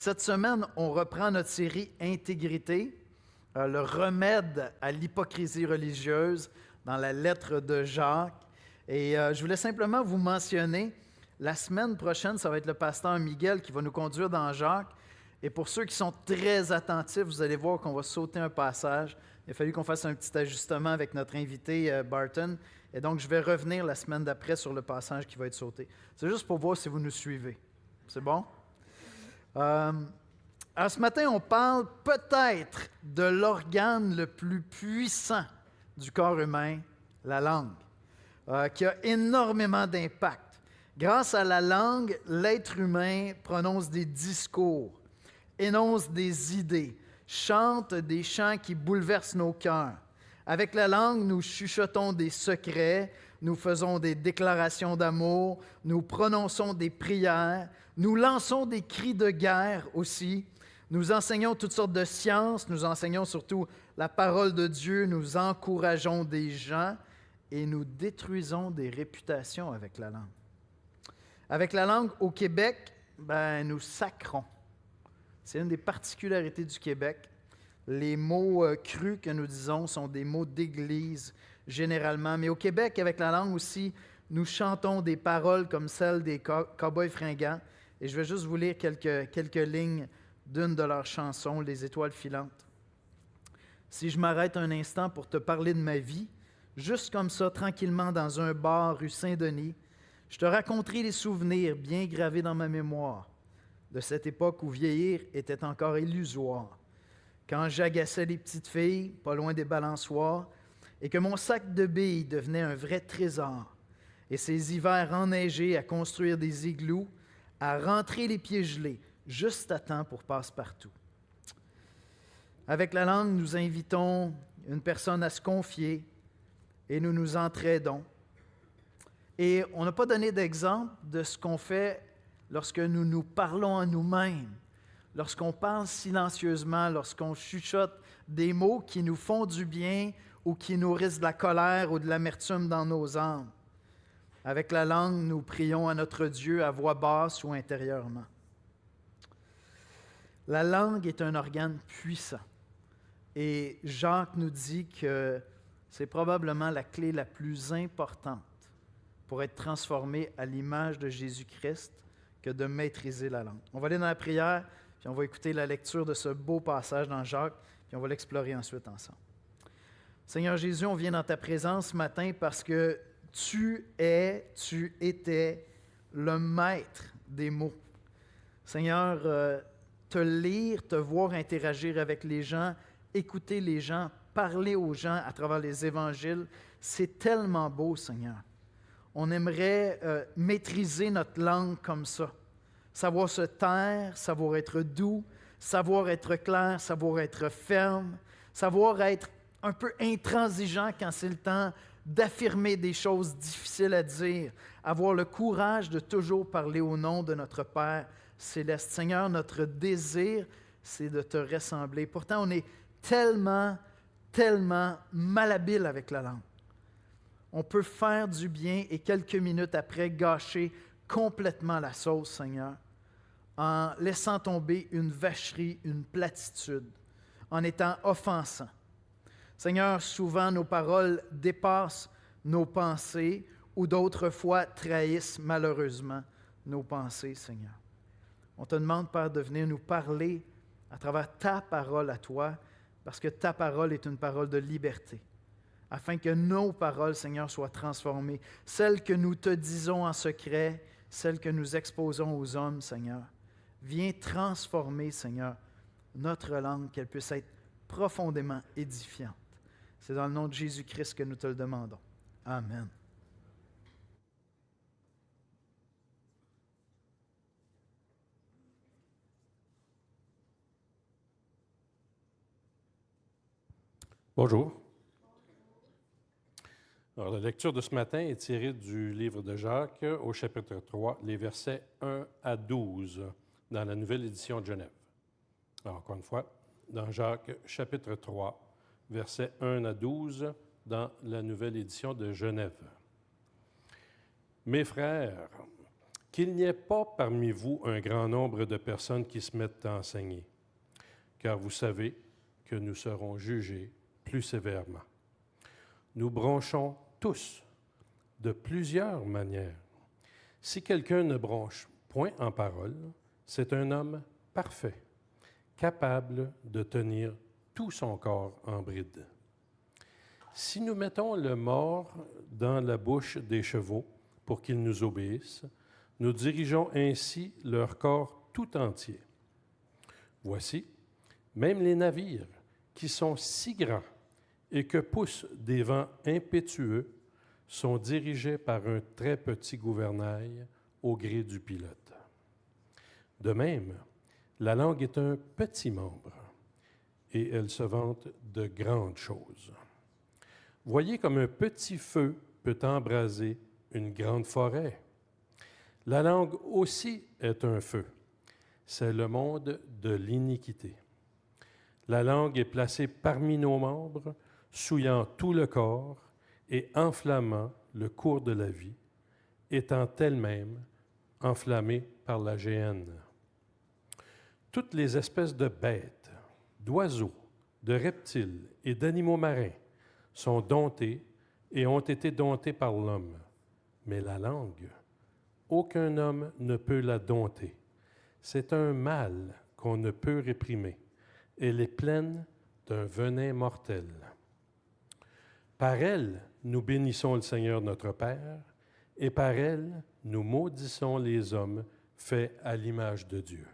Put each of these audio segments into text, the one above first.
Cette semaine, on reprend notre série Intégrité, le remède à l'hypocrisie religieuse dans la lettre de Jacques. Et je voulais simplement vous mentionner, la semaine prochaine, ça va être le pasteur Miguel qui va nous conduire dans Jacques. Et pour ceux qui sont très attentifs, vous allez voir qu'on va sauter un passage. Il a fallu qu'on fasse un petit ajustement avec notre invité Barton. Et donc, je vais revenir la semaine d'après sur le passage qui va être sauté. C'est juste pour voir si vous nous suivez. C'est bon? Alors ce matin, on parle peut-être de l'organe le plus puissant du corps humain, la langue, qui a énormément d'impact. Grâce à la langue, l'être humain prononce des discours, énonce des idées, chante des chants qui bouleversent nos cœurs. Avec la langue, nous chuchotons des secrets, nous faisons des déclarations d'amour, nous prononçons des prières, nous lançons des cris de guerre aussi. Nous enseignons toutes sortes de sciences, nous enseignons surtout la parole de Dieu, nous encourageons des gens et nous détruisons des réputations avec la langue. Avec la langue, au Québec, nous sacrons. C'est une des particularités du Québec. Les mots crus que nous disons sont des mots d'église généralement. Mais au Québec, avec la langue aussi, nous chantons des paroles comme celles des Cowboys fringants. Et je vais juste vous lire quelques lignes d'une de leurs chansons, Les étoiles filantes. Si je m'arrête un instant pour te parler de ma vie, juste comme ça, tranquillement, dans un bar rue Saint-Denis, je te raconterai les souvenirs bien gravés dans ma mémoire de cette époque où vieillir était encore illusoire. Quand j'agaçais les petites filles, pas loin des balançoires, et que mon sac de billes devenait un vrai trésor, et ces hivers enneigés à construire des igloos, à rentrer les pieds gelés, juste à temps pour passe-partout. Avec la langue, nous invitons une personne à se confier et nous nous entraidons. Et on n'a pas donné d'exemple de ce qu'on fait lorsque nous nous parlons à nous-mêmes, lorsqu'on parle silencieusement, lorsqu'on chuchote des mots qui nous font du bien ou qui nourrissent de la colère ou de l'amertume dans nos âmes. Avec la langue, nous prions à notre Dieu à voix basse ou intérieurement. La langue est un organe puissant. Et Jacques nous dit que c'est probablement la clé la plus importante pour être transformé à l'image de Jésus-Christ que de maîtriser la langue. On va aller dans la prière, puis on va écouter la lecture de ce beau passage dans Jacques, puis on va l'explorer ensuite ensemble. Seigneur Jésus, on vient dans ta présence ce matin parce que tu étais le maître des mots. Seigneur, te lire, te voir interagir avec les gens, écouter les gens, parler aux gens à travers les évangiles, c'est tellement beau, Seigneur. On aimerait maîtriser notre langue comme ça. Savoir se taire, savoir être doux, savoir être clair, savoir être ferme, savoir être un peu intransigeant quand c'est le temps d'affirmer des choses difficiles à dire, avoir le courage de toujours parler au nom de notre Père céleste. Seigneur, notre désir, c'est de te ressembler. Pourtant, on est tellement malhabile avec la langue. On peut faire du bien et quelques minutes après gâcher complètement la sauce, Seigneur, en laissant tomber une vacherie, une platitude, en étant offensant. Seigneur, souvent nos paroles dépassent nos pensées ou d'autres fois trahissent malheureusement nos pensées, Seigneur. On te demande, Père, de venir nous parler à travers ta parole à toi, parce que ta parole est une parole de liberté, afin que nos paroles, Seigneur, soient transformées. Celles que nous te disons en secret, celles que nous exposons aux hommes, Seigneur. Viens transformer, Seigneur, notre langue, qu'elle puisse être profondément édifiante. C'est dans le nom de Jésus-Christ que nous te le demandons. Amen. Bonjour. Alors, la lecture de ce matin est tirée du livre de Jacques au chapitre 3, les versets 1 à 12, dans la nouvelle édition de Genève. Alors, encore une fois, dans Jacques chapitre 3, versets 1 à 12, dans la nouvelle édition de Genève. Mes frères, qu'il n'y ait pas parmi vous un grand nombre de personnes qui se mettent à enseigner, car vous savez que nous serons jugés plus sévèrement. Nous bronchons tous de plusieurs manières. Si quelqu'un ne bronche point en parole, c'est un homme parfait, capable de tenir tout son corps en bride. Si nous mettons le mors dans la bouche des chevaux pour qu'ils nous obéissent, nous dirigeons ainsi leur corps tout entier. Voici, même les navires, qui sont si grands et que poussent des vents impétueux, sont dirigés par un très petit gouvernail au gré du pilote. De même, la langue est un petit membre et elle se vante de grandes choses. Voyez comme un petit feu peut embraser une grande forêt. La langue aussi est un feu. C'est le monde de l'iniquité. La langue est placée parmi nos membres, souillant tout le corps et enflammant le cours de la vie, étant elle-même enflammée par la géhenne. Toutes les espèces de bêtes, d'oiseaux, de reptiles et d'animaux marins sont domptées et ont été domptées par l'homme. Mais la langue, aucun homme ne peut la dompter. C'est un mal qu'on ne peut réprimer. Elle est pleine d'un venin mortel. Par elle, nous bénissons le Seigneur notre Père, et par elle, nous maudissons les hommes faits à l'image de Dieu.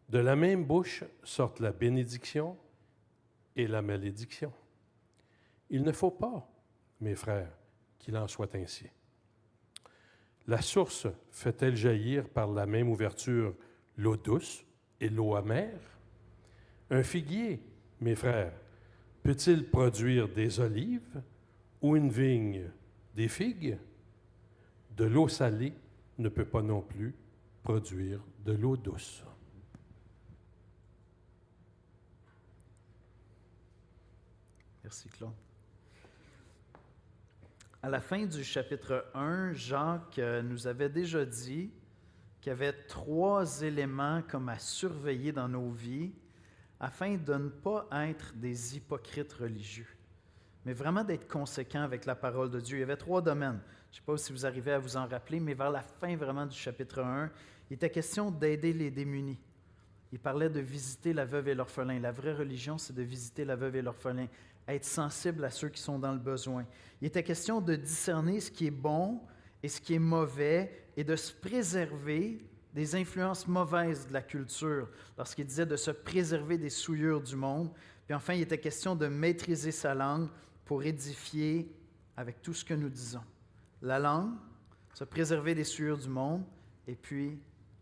De la même bouche sortent la bénédiction et la malédiction. Il ne faut pas, mes frères, qu'il en soit ainsi. La source fait-elle jaillir par la même ouverture l'eau douce et l'eau amère? Un figuier, mes frères, peut-il produire des olives ou une vigne des figues? De l'eau salée ne peut pas non plus produire de l'eau douce. Merci, Claude. À la fin du chapitre 1, Jacques nous avait déjà dit qu'il y avait 3 éléments comme à surveiller dans nos vies afin de ne pas être des hypocrites religieux, mais vraiment d'être conséquents avec la parole de Dieu. Il y avait 3 domaines. Je ne sais pas si vous arrivez à vous en rappeler, mais vers la fin vraiment du chapitre 1, il était question d'aider les démunis. Il parlait de visiter la veuve et l'orphelin. La vraie religion, c'est de visiter la veuve et l'orphelin, être sensible à ceux qui sont dans le besoin. Il était question de discerner ce qui est bon et ce qui est mauvais et de se préserver des influences mauvaises de la culture, lorsqu'il disait de se préserver des souillures du monde. Puis enfin, il était question de maîtriser sa langue pour édifier avec tout ce que nous disons. La langue, se préserver des souillures du monde, et puis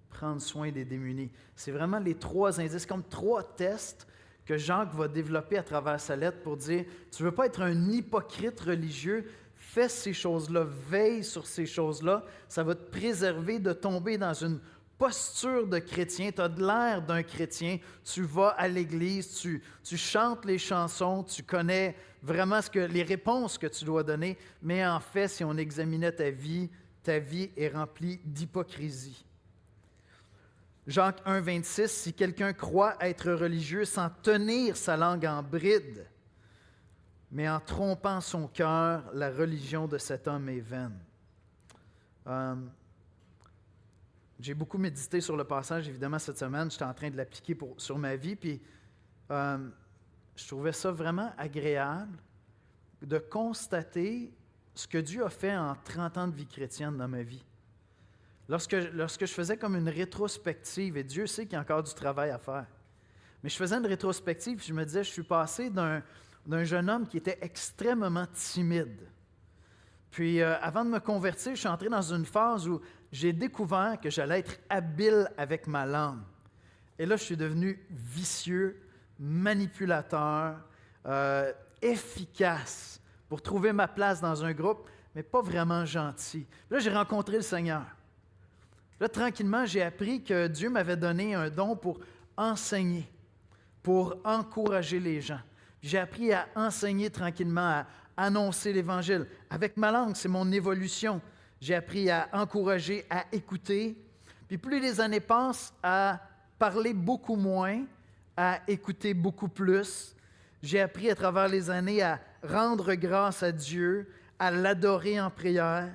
prendre soin des démunis. C'est vraiment les 3 indices, comme 3 tests que Jacques va développer à travers sa lettre pour dire, tu ne veux pas être un hypocrite religieux, fais ces choses-là, veille sur ces choses-là, ça va te préserver de tomber dans une posture de chrétien, tu as de l'air d'un chrétien, tu vas à l'église, tu chantes les chansons, tu connais vraiment les réponses que tu dois donner, mais en fait, si on examinait ta vie est remplie d'hypocrisie. Jacques 1, 26, si quelqu'un croit être religieux sans tenir sa langue en bride, mais en trompant son cœur, la religion de cet homme est vaine. J'ai beaucoup médité sur le passage, évidemment, cette semaine. J'étais en train de l'appliquer sur ma vie, puis je trouvais ça vraiment agréable de constater ce que Dieu a fait en 30 ans de vie chrétienne dans ma vie. Lorsque je faisais comme une rétrospective, et Dieu sait qu'il y a encore du travail à faire, mais je faisais une rétrospective, puis je me disais, je suis passé d'un jeune homme qui était extrêmement timide. Puis avant de me convertir, je suis entré dans une phase où j'ai découvert que j'allais être habile avec ma langue. Et là, je suis devenu vicieux, manipulateur, efficace pour trouver ma place dans un groupe, mais pas vraiment gentil. Puis là, j'ai rencontré le Seigneur. Là, tranquillement, j'ai appris que Dieu m'avait donné un don pour enseigner, pour encourager les gens. J'ai appris à enseigner tranquillement, à annoncer l'Évangile. Avec ma langue, c'est mon évolution. J'ai appris à encourager, à écouter. Puis plus les années passent, à parler beaucoup moins, à écouter beaucoup plus. J'ai appris à travers les années à rendre grâce à Dieu, à l'adorer en prière,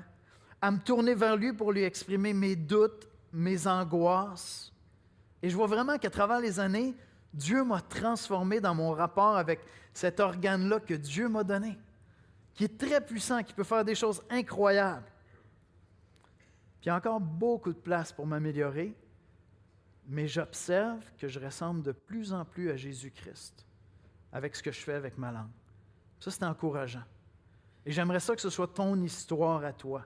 à me tourner vers lui pour lui exprimer mes doutes, mes angoisses. Et je vois vraiment qu'à travers les années, Dieu m'a transformé dans mon rapport avec cet organe-là que Dieu m'a donné, qui est très puissant, qui peut faire des choses incroyables. Puis il y a encore beaucoup de place pour m'améliorer, mais j'observe que je ressemble de plus en plus à Jésus-Christ avec ce que je fais avec ma langue. Ça, c'est encourageant. Et j'aimerais ça que ce soit ton histoire à toi.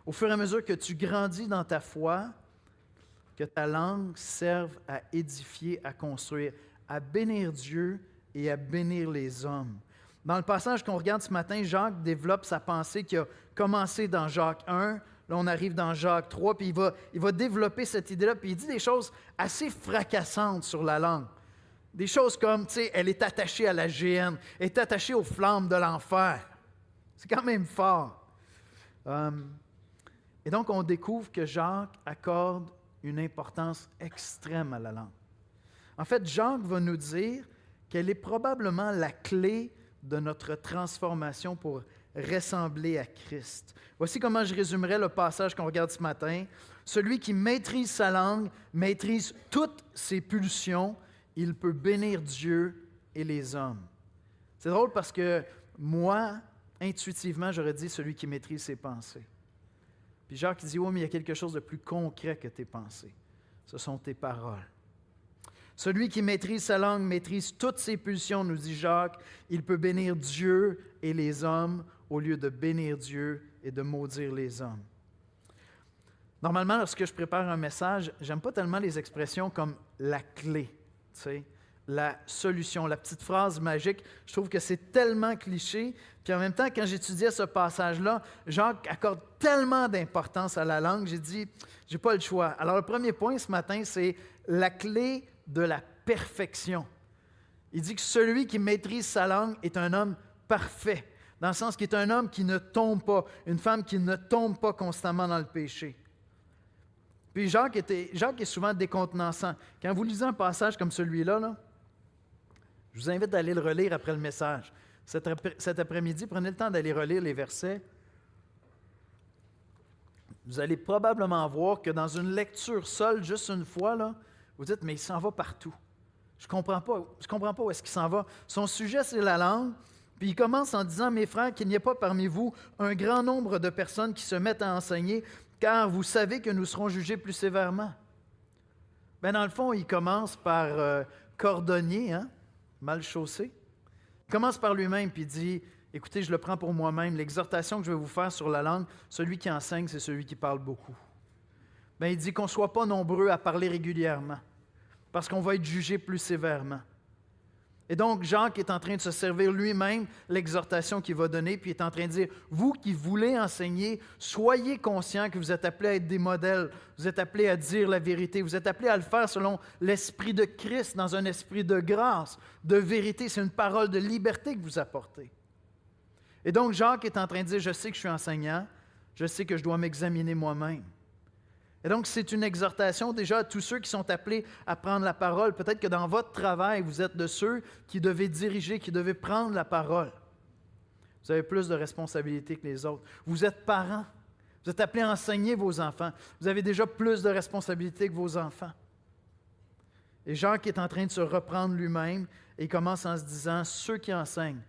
Au fur et à mesure que tu grandis dans ta foi, que ta langue serve à édifier, à construire, à bénir Dieu et à bénir les hommes. Dans le passage qu'on regarde ce matin, Jacques développe sa pensée qui a commencé dans Jacques 1. Là, on arrive dans Jacques 3, puis il va développer cette idée-là, puis il dit des choses assez fracassantes sur la langue. Des choses comme, tu sais, elle est attachée à la géhenne, elle est attachée aux flammes de l'enfer. C'est quand même fort. Et donc, on découvre que Jacques accorde une importance extrême à la langue. En fait, Jacques va nous dire qu'elle est probablement la clé de notre transformation pour ressembler à Christ. Voici comment je résumerai le passage qu'on regarde ce matin. Celui qui maîtrise sa langue, maîtrise toutes ses pulsions, il peut bénir Dieu et les hommes. C'est drôle parce que moi, intuitivement, j'aurais dit celui qui maîtrise ses pensées. Puis Jacques dit, oui, mais il y a quelque chose de plus concret que tes pensées. Ce sont tes paroles. Celui qui maîtrise sa langue maîtrise toutes ses pulsions, nous dit Jacques. Il peut bénir Dieu et les hommes au lieu de bénir Dieu et de maudire les hommes. Normalement, lorsque je prépare un message, j'aime pas tellement les expressions comme la clé, tu sais, la solution, la petite phrase magique. Je trouve que c'est tellement cliché. Puis en même temps, quand j'étudiais ce passage-là, Jacques accorde tellement d'importance à la langue, j'ai dit, j'ai pas le choix. Alors le premier point ce matin, c'est la clé de la perfection. Il dit que celui qui maîtrise sa langue est un homme parfait, dans le sens qu'il est un homme qui ne tombe pas, une femme qui ne tombe pas constamment dans le péché. Puis Jacques est souvent décontenançant. Quand vous lisez un passage comme celui-là, là, je vous invite à aller le relire après le message. Cet après-midi, prenez le temps d'aller relire les versets. Vous allez probablement voir que dans une lecture seule, juste une fois, là, vous dites, mais il s'en va partout. Je ne comprends pas où est-ce qu'il s'en va. Son sujet, c'est la langue. Puis il commence en disant, mes frères, qu'il n'y ait pas parmi vous un grand nombre de personnes qui se mettent à enseigner, car vous savez que nous serons jugés plus sévèrement. Bien, dans le fond, il commence par cordonnier, hein, mal chaussé. Il commence par lui-même, puis il dit, écoutez, je le prends pour moi-même, l'exhortation que je vais vous faire sur la langue, celui qui enseigne, c'est celui qui parle beaucoup. Bien, il dit qu'on ne soit pas nombreux à parler régulièrement, parce qu'on va être jugé plus sévèrement. Et donc, Jacques est en train de se servir lui-même l'exhortation qu'il va donner, puis il est en train de dire, vous qui voulez enseigner, soyez conscients que vous êtes appelés à être des modèles, vous êtes appelés à dire la vérité, vous êtes appelés à le faire selon l'esprit de Christ, dans un esprit de grâce, de vérité. C'est une parole de liberté que vous apportez. Et donc, Jacques est en train de dire, je sais que je suis enseignant, je sais que je dois m'examiner moi-même. Et donc, c'est une exhortation déjà à tous ceux qui sont appelés à prendre la parole. Peut-être que dans votre travail, vous êtes de ceux qui devez diriger, qui devez prendre la parole. Vous avez plus de responsabilités que les autres. Vous êtes parents. Vous êtes appelés à enseigner vos enfants. Vous avez déjà plus de responsabilités que vos enfants. Et Jacques est en train de se reprendre lui-même et il commence en se disant, ceux qui enseignent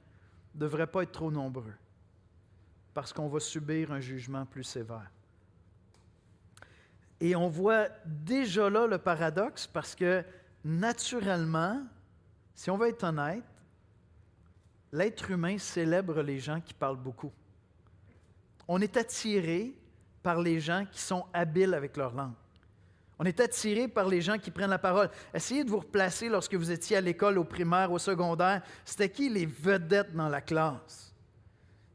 ne devraient pas être trop nombreux parce qu'on va subir un jugement plus sévère. Et on voit déjà là le paradoxe parce que, naturellement, si on veut être honnête, l'être humain célèbre les gens qui parlent beaucoup. On est attiré par les gens qui sont habiles avec leur langue. On est attiré par les gens qui prennent la parole. Essayez de vous replacer lorsque vous étiez à l'école, au primaire, au secondaire. C'était qui les vedettes dans la classe?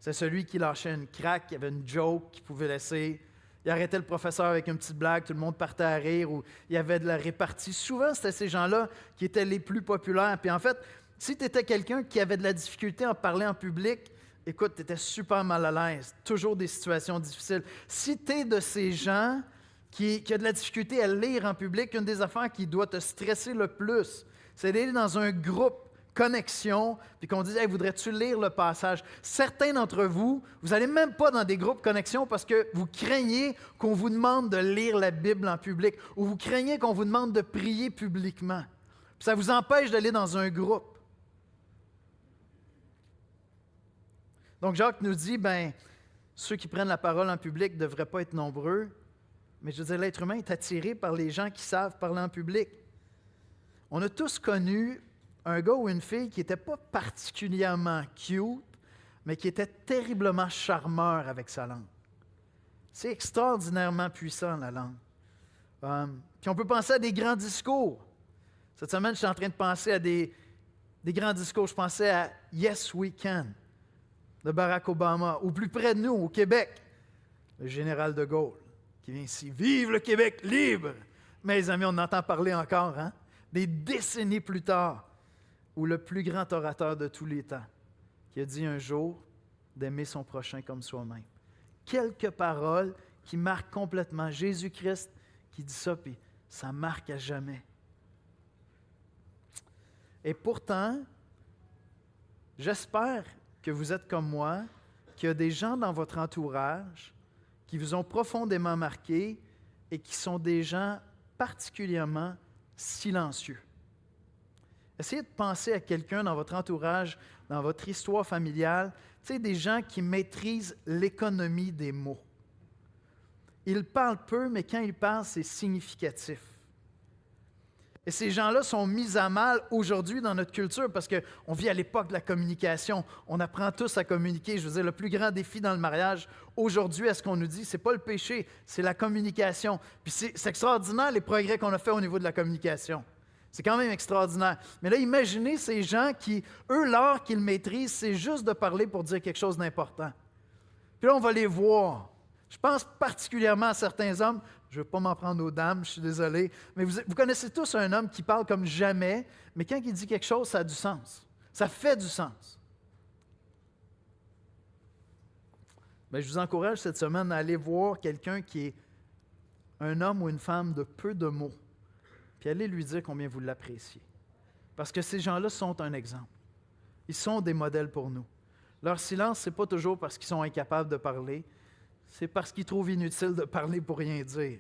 C'est celui qui lâchait une craque, qui avait une joke, qui pouvait laisser... Il arrêtait le professeur avec une petite blague, tout le monde partait à rire, ou il y avait de la répartie. Souvent, c'était ces gens-là qui étaient les plus populaires. Puis en fait, si tu étais quelqu'un qui avait de la difficulté à parler en public, écoute, tu étais super mal à l'aise, toujours des situations difficiles. Si tu es de ces gens qui a de la difficulté à lire en public, une des affaires qui doit te stresser le plus, c'est d'aller dans un groupe connexion, puis qu'on dise, hey, voudrais-tu lire le passage? Certains d'entre vous, vous n'allez même pas dans des groupes connexion parce que vous craignez qu'on vous demande de lire la Bible en public ou vous craignez qu'on vous demande de prier publiquement. Puis ça vous empêche d'aller dans un groupe. Donc Jacques nous dit, ceux qui prennent la parole en public ne devraient pas être nombreux, mais je veux dire, l'être humain est attiré par les gens qui savent parler en public. On a tous connu un gars ou une fille qui n'était pas particulièrement cute, mais qui était terriblement charmeur avec sa langue. C'est extraordinairement puissant, la langue. Puis on peut penser à des grands discours. Cette semaine, je suis en train de penser à des grands discours. Je pensais à « Yes, we can » de Barack Obama, ou plus près de nous, au Québec, le général de Gaulle, qui vient ici. « Vive le Québec libre! » Mes amis, on entend parler encore, hein? Des décennies plus tard, ou le plus grand orateur de tous les temps, qui a dit un jour d'aimer son prochain comme soi-même. Quelques paroles qui marquent complètement. Jésus-Christ qui dit ça, puis ça marque à jamais. Et pourtant, j'espère que vous êtes comme moi, qu'il y a des gens dans votre entourage qui vous ont profondément marqué et qui sont des gens particulièrement silencieux. Essayez de penser à quelqu'un dans votre entourage, dans votre histoire familiale, tu sais, des gens qui maîtrisent l'économie des mots. Ils parlent peu, mais quand ils parlent, c'est significatif. Et ces gens-là sont mis à mal aujourd'hui dans notre culture parce qu'on vit à l'époque de la communication. On apprend tous à communiquer. Je veux dire, le plus grand défi dans le mariage, aujourd'hui, à ce qu'on nous dit, ce n'est pas le péché, c'est la communication. Puis c'est extraordinaire les progrès qu'on a fait au niveau de la communication. C'est quand même extraordinaire. Mais là, imaginez ces gens qui, eux, l'art qu'ils maîtrisent, c'est juste de parler pour dire quelque chose d'important. Puis là, on va les voir. Je pense particulièrement à certains hommes. Je ne veux pas m'en prendre aux dames, je suis désolé. Mais vous connaissez tous un homme qui parle comme jamais, mais quand il dit quelque chose, ça a du sens. Ça fait du sens. Mais je vous encourage cette semaine à aller voir quelqu'un qui est un homme ou une femme de peu de mots. Puis allez lui dire combien vous l'appréciez. Parce que ces gens-là sont un exemple. Ils sont des modèles pour nous. Leur silence, ce n'est pas toujours parce qu'ils sont incapables de parler, c'est parce qu'ils trouvent inutile de parler pour rien dire.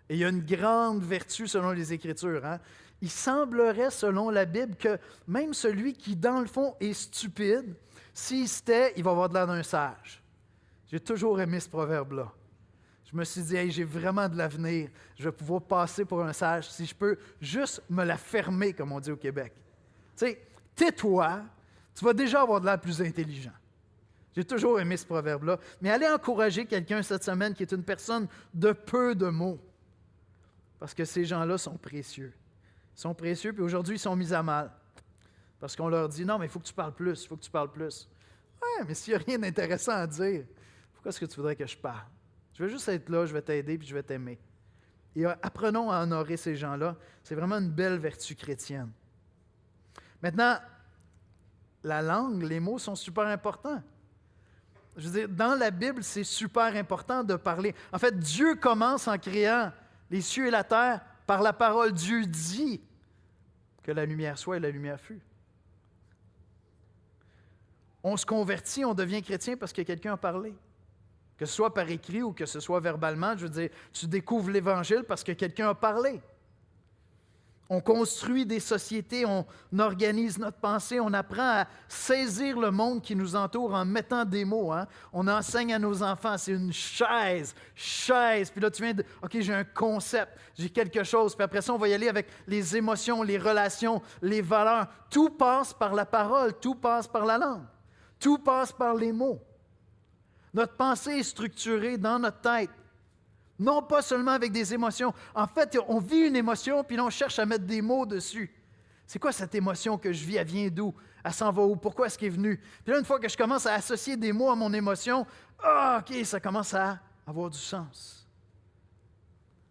Et il y a une grande vertu selon les Écritures. Hein? Il semblerait, selon la Bible, que même celui qui, dans le fond, est stupide, s'il se tait, il va avoir de l'air d'un sage. J'ai toujours aimé ce proverbe-là. Je me suis dit, hey, j'ai vraiment de l'avenir. Je vais pouvoir passer pour un sage si je peux juste me la fermer, comme on dit au Québec. Tu sais, tais-toi, tu vas déjà avoir de l'air plus intelligent. J'ai toujours aimé ce proverbe-là. Mais allez encourager quelqu'un cette semaine qui est une personne de peu de mots. Parce que ces gens-là sont précieux. Ils sont précieux, puis aujourd'hui, ils sont mis à mal. Parce qu'on leur dit, non, mais il faut que tu parles plus, il faut que tu parles plus. Ouais, mais s'il n'y a rien d'intéressant à dire, pourquoi est-ce que tu voudrais que je parle? Je veux juste être là, je vais t'aider, puis je vais t'aimer. Et apprenons à honorer ces gens-là. C'est vraiment une belle vertu chrétienne. Maintenant, la langue, les mots sont super importants. Je veux dire, dans la Bible, c'est super important de parler. En fait, Dieu commence en créant les cieux et la terre par la parole. Dieu dit que la lumière soit et la lumière fut. On se convertit, on devient chrétien parce que quelqu'un a parlé. Que ce soit par écrit ou que ce soit verbalement, je veux dire, tu découvres l'Évangile parce que quelqu'un a parlé. On construit des sociétés, on organise notre pensée, on apprend à saisir le monde qui nous entoure en mettant des mots. Hein? On enseigne à nos enfants, c'est une chaise. Puis là, tu viens de, OK, j'ai un concept, j'ai quelque chose. Puis après ça, on va y aller avec les émotions, les relations, les valeurs. Tout passe par la parole, tout passe par la langue. Tout passe par les mots. Notre pensée est structurée dans notre tête. Non pas seulement avec des émotions. En fait, on vit une émotion, puis là, on cherche à mettre des mots dessus. C'est quoi cette émotion que je vis? Elle vient d'où? Elle s'en va où? Pourquoi est-ce qu'elle est venue? Puis là, une fois que je commence à associer des mots à mon émotion, OK, ça commence à avoir du sens.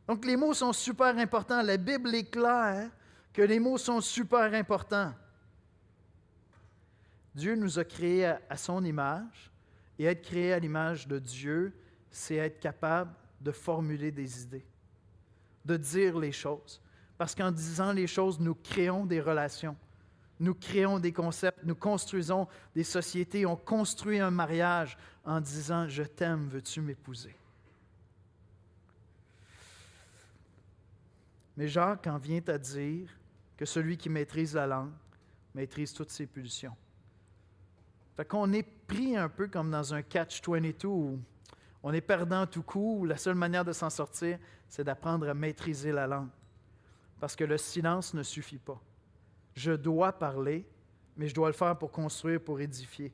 Donc, les mots sont super importants. La Bible est claire que les mots sont super importants. Dieu nous a créés à son image, et être créé à l'image de Dieu, c'est être capable de formuler des idées, de dire les choses. Parce qu'en disant les choses, nous créons des relations, nous créons des concepts, nous construisons des sociétés, on construit un mariage en disant « Je t'aime, veux-tu m'épouser? » Mais Jacques en vient à dire que celui qui maîtrise la langue maîtrise toutes ses pulsions. Fait qu'on est pris un peu comme dans un catch-22 où on est perdant tout coup, où la seule manière de s'en sortir, c'est d'apprendre à maîtriser la langue. Parce que le silence ne suffit pas. Je dois parler, mais je dois le faire pour construire, pour édifier.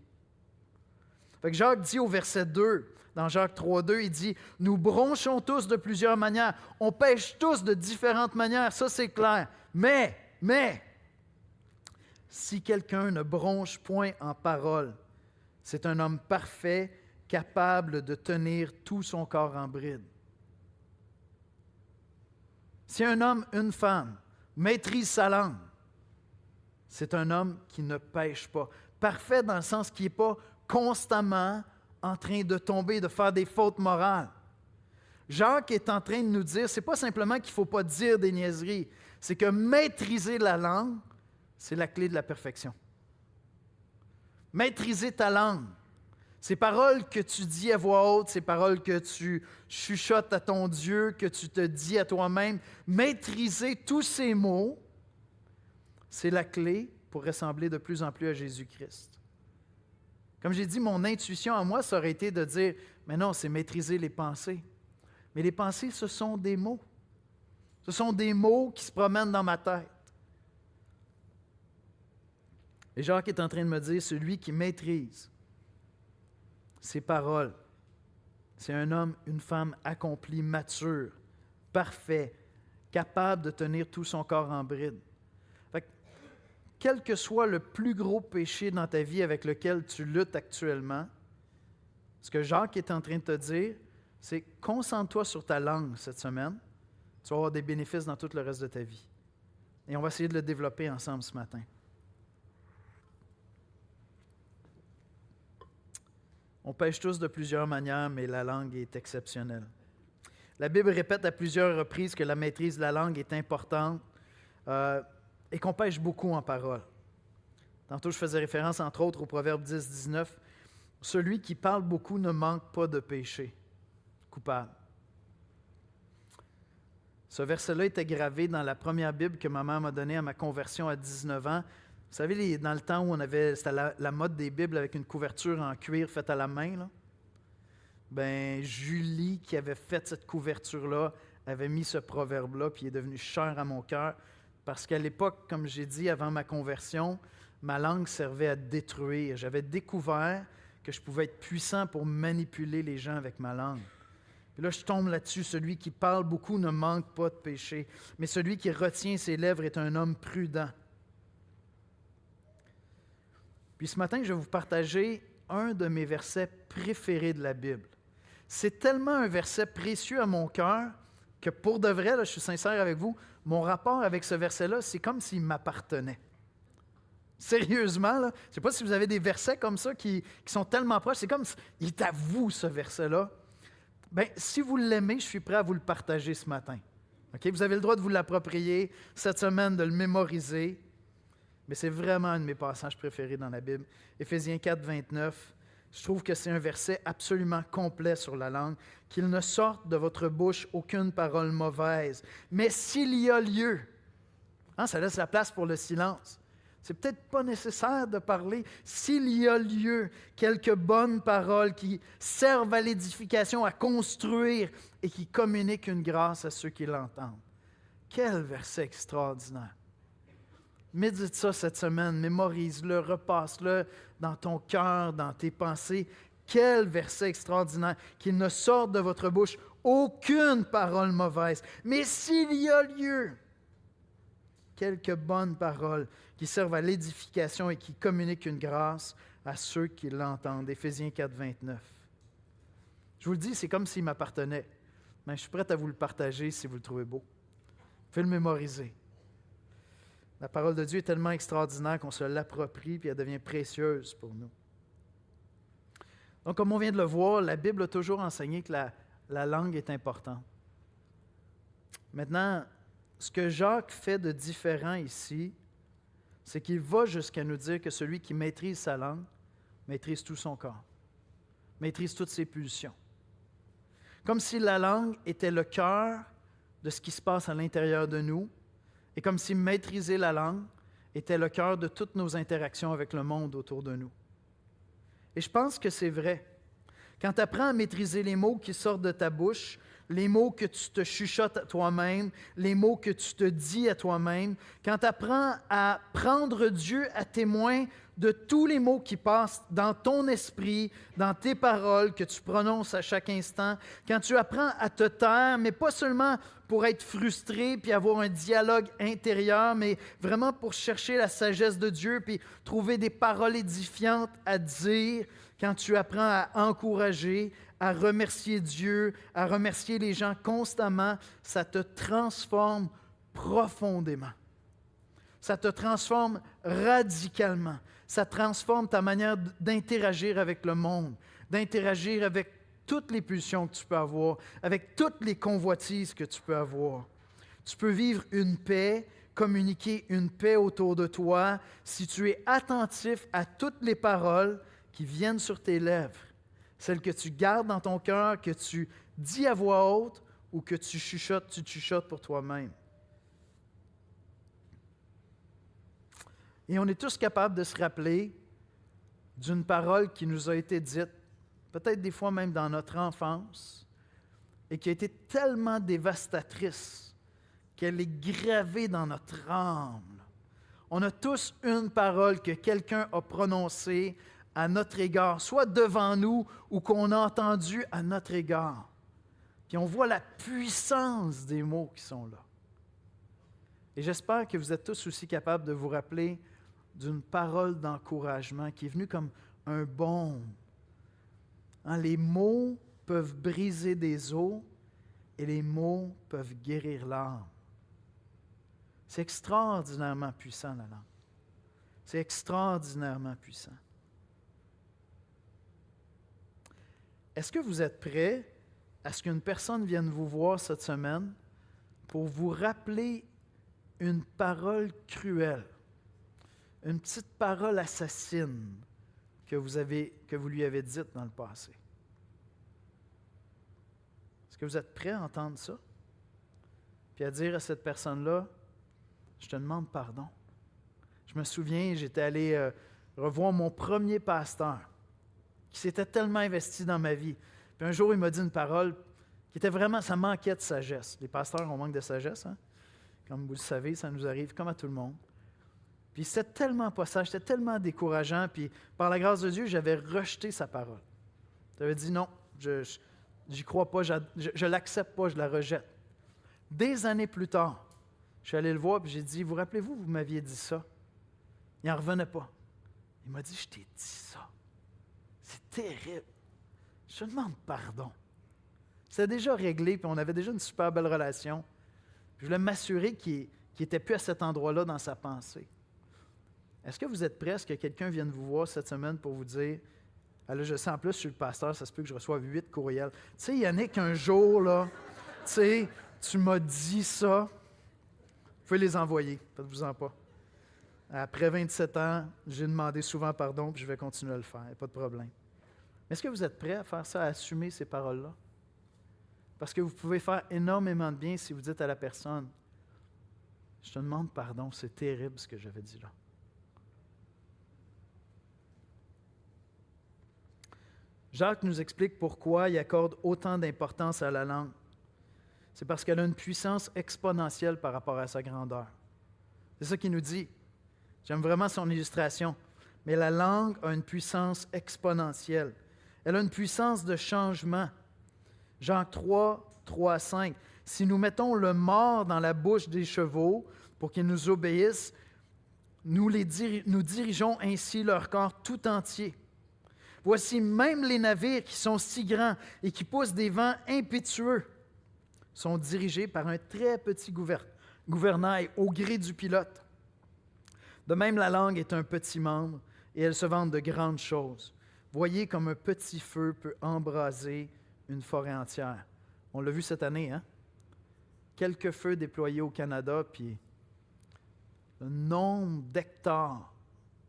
Fait que Jacques dit au verset 2, dans Jacques 3,2, il dit « Nous bronchons tous de plusieurs manières, on pêche tous de différentes manières, ça c'est clair. Mais, si quelqu'un ne bronche point en parole, c'est un homme parfait, capable de tenir tout son corps en bride. » Si un homme, une femme, maîtrise sa langue, c'est un homme qui ne pêche pas. Parfait dans le sens qu'il n'est pas constamment en train de tomber, de faire des fautes morales. Jacques est en train de nous dire, ce n'est pas simplement qu'il ne faut pas dire des niaiseries, c'est que maîtriser la langue, c'est la clé de la perfection. Maîtriser ta langue, ces paroles que tu dis à voix haute, ces paroles que tu chuchotes à ton Dieu, que tu te dis à toi-même, maîtriser tous ces mots, c'est la clé pour ressembler de plus en plus à Jésus-Christ. Comme j'ai dit, mon intuition à moi, ça aurait été de dire, mais non, c'est maîtriser les pensées. Mais les pensées, ce sont des mots. Ce sont des mots qui se promènent dans ma tête. Et Jacques est en train de me dire, celui qui maîtrise ses paroles, c'est un homme, une femme accomplie, mature, parfait, capable de tenir tout son corps en bride. Fait que, quel que soit le plus gros péché dans ta vie avec lequel tu luttes actuellement, ce que Jacques est en train de te dire, c'est concentre-toi sur ta langue cette semaine. Tu vas avoir des bénéfices dans tout le reste de ta vie. Et on va essayer de le développer ensemble ce matin. On pêche tous de plusieurs manières, mais la langue est exceptionnelle. La Bible répète à plusieurs reprises que la maîtrise de la langue est importante et qu'on pêche beaucoup en parole. Tantôt, je faisais référence, entre autres, au Proverbe 10-19. « Celui qui parle beaucoup ne manque pas de péché coupable. » Ce verset-là était gravé dans la première Bible que ma mère m'a donnée à ma conversion à 19 ans. Vous savez, dans le temps où c'était la mode des Bibles avec une couverture en cuir faite à la main, là? Ben, Julie, qui avait fait cette couverture-là, avait mis ce proverbe-là, puis il est devenu cher à mon cœur, parce qu'à l'époque, comme j'ai dit, avant ma conversion, ma langue servait à détruire. J'avais découvert que je pouvais être puissant pour manipuler les gens avec ma langue. Puis là, je tombe là-dessus, celui qui parle beaucoup ne manque pas de péché, mais celui qui retient ses lèvres est un homme prudent. Puis ce matin, je vais vous partager un de mes versets préférés de la Bible. C'est tellement un verset précieux à mon cœur que pour de vrai, là, je suis sincère avec vous, mon rapport avec ce verset-là, c'est comme s'il m'appartenait. Sérieusement, là, je ne sais pas si vous avez des versets comme ça qui sont tellement proches, c'est comme s'il est à vous, ce verset-là. Bien, si vous l'aimez, je suis prêt à vous le partager ce matin. Okay? Vous avez le droit de vous l'approprier cette semaine, de le mémoriser. Mais c'est vraiment un de mes passages préférés dans la Bible. Éphésiens 4, 29, je trouve que c'est un verset absolument complet sur la langue. « Qu'il ne sorte de votre bouche aucune parole mauvaise, mais s'il y a lieu... » Ça laisse la place pour le silence. C'est peut-être pas nécessaire de parler. S'il y a lieu, quelques bonnes paroles qui servent à l'édification, à construire et qui communiquent une grâce à ceux qui l'entendent. Quel verset extraordinaire! Médite ça cette semaine, mémorise-le, repasse-le dans ton cœur, dans tes pensées. Quel verset extraordinaire! Qu'il ne sorte de votre bouche aucune parole mauvaise, mais s'il y a lieu, quelques bonnes paroles qui servent à l'édification et qui communiquent une grâce à ceux qui l'entendent. Éphésiens 4, 29. Je vous le dis, c'est comme s'il m'appartenait. Mais je suis prêt à vous le partager si vous le trouvez beau. Vous pouvez le mémoriser. La parole de Dieu est tellement extraordinaire qu'on se l'approprie puis elle devient précieuse pour nous. Donc, comme on vient de le voir, la Bible a toujours enseigné que la langue est importante. Maintenant, ce que Jacques fait de différent ici, c'est qu'il va jusqu'à nous dire que celui qui maîtrise sa langue maîtrise tout son corps, maîtrise toutes ses pulsions. Comme si la langue était le cœur de ce qui se passe à l'intérieur de nous, et comme si maîtriser la langue était le cœur de toutes nos interactions avec le monde autour de nous. Et je pense que c'est vrai. Quand tu apprends à maîtriser les mots qui sortent de ta bouche, les mots que tu te chuchotes à toi-même, les mots que tu te dis à toi-même, quand tu apprends à prendre Dieu à témoin de tous les mots qui passent dans ton esprit, dans tes paroles que tu prononces à chaque instant, quand tu apprends à te taire, mais pas seulement pour être frustré puis avoir un dialogue intérieur, mais vraiment pour chercher la sagesse de Dieu puis trouver des paroles édifiantes à dire, quand tu apprends à encourager, à remercier Dieu, à remercier les gens constamment, ça te transforme profondément. Ça te transforme radicalement. Ça transforme ta manière d'interagir avec le monde, d'interagir avec toutes les pulsions que tu peux avoir, avec toutes les convoitises que tu peux avoir. Tu peux vivre une paix, communiquer une paix autour de toi si tu es attentif à toutes les paroles qui viennent sur tes lèvres, celles que tu gardes dans ton cœur, que tu dis à voix haute ou que tu chuchotes pour toi-même. Et on est tous capables de se rappeler d'une parole qui nous a été dite, peut-être des fois même dans notre enfance, et qui a été tellement dévastatrice qu'elle est gravée dans notre âme. On a tous une parole que quelqu'un a prononcée à notre égard, soit devant nous ou qu'on a entendue à notre égard. Puis on voit la puissance des mots qui sont là. Et j'espère que vous êtes tous aussi capables de vous rappeler d'une parole d'encouragement qui est venue comme un baume. Les mots peuvent briser des os et les mots peuvent guérir l'âme. C'est extraordinairement puissant, la langue. C'est extraordinairement puissant. Est-ce que vous êtes prêts à ce qu'une personne vienne vous voir cette semaine pour vous rappeler une parole cruelle, une petite parole assassine que vous lui avez dite dans le passé? Est-ce que vous êtes prêts à entendre ça? Puis à dire à cette personne-là, je te demande pardon. Je me souviens, j'étais allé revoir mon premier pasteur qui s'était tellement investi dans ma vie. Puis un jour, il m'a dit une parole qui était vraiment, ça manquait de sagesse. Les pasteurs, on manque de sagesse, hein? Comme vous le savez, ça nous arrive comme à tout le monde. Puis c'était tellement pas sage, c'était tellement décourageant, puis par la grâce de Dieu, j'avais rejeté sa parole. J'avais dit non, j'y crois pas, je l'accepte pas, je la rejette. Des années plus tard, je suis allé le voir, puis j'ai dit, vous rappelez-vous, vous m'aviez dit ça? Il n'en revenait pas. Il m'a dit, je t'ai dit ça. C'est terrible. Je te demande pardon. C'était déjà réglé, puis on avait déjà une super belle relation. Puis je voulais m'assurer qu'il n'était plus à cet endroit-là dans sa pensée. Est-ce que vous êtes prêts à ce que quelqu'un vienne vous voir cette semaine pour vous dire, ah là, je sais en plus, je suis le pasteur, ça se peut que je reçoive 8 courriels. Tu sais, Yannick, un jour, là, tu sais, tu m'as dit ça. Vous pouvez les envoyer, faites-vous-en pas. Après 27 ans, j'ai demandé souvent pardon, puis je vais continuer à le faire, pas de problème. Mais est-ce que vous êtes prêts à faire ça, à assumer ces paroles-là? Parce que vous pouvez faire énormément de bien si vous dites à la personne, je te demande pardon, c'est terrible ce que j'avais dit là. Jacques nous explique pourquoi il accorde autant d'importance à la langue. C'est parce qu'elle a une puissance exponentielle par rapport à sa grandeur. C'est ça qu'il nous dit. J'aime vraiment son illustration. Mais la langue a une puissance exponentielle. Elle a une puissance de changement. Jean 3, 3, 5. Si nous mettons le mors dans la bouche des chevaux pour qu'ils nous obéissent, nous dirigeons ainsi leur corps tout entier. Voici même les navires qui sont si grands et qui poussent des vents impétueux sont dirigés par un très petit gouvernail au gré du pilote. De même, la langue est un petit membre et elle se vante de grandes choses. Voyez comme un petit feu peut embraser une forêt entière. On l'a vu cette année, hein? Quelques feux déployés au Canada, puis le nombre d'hectares,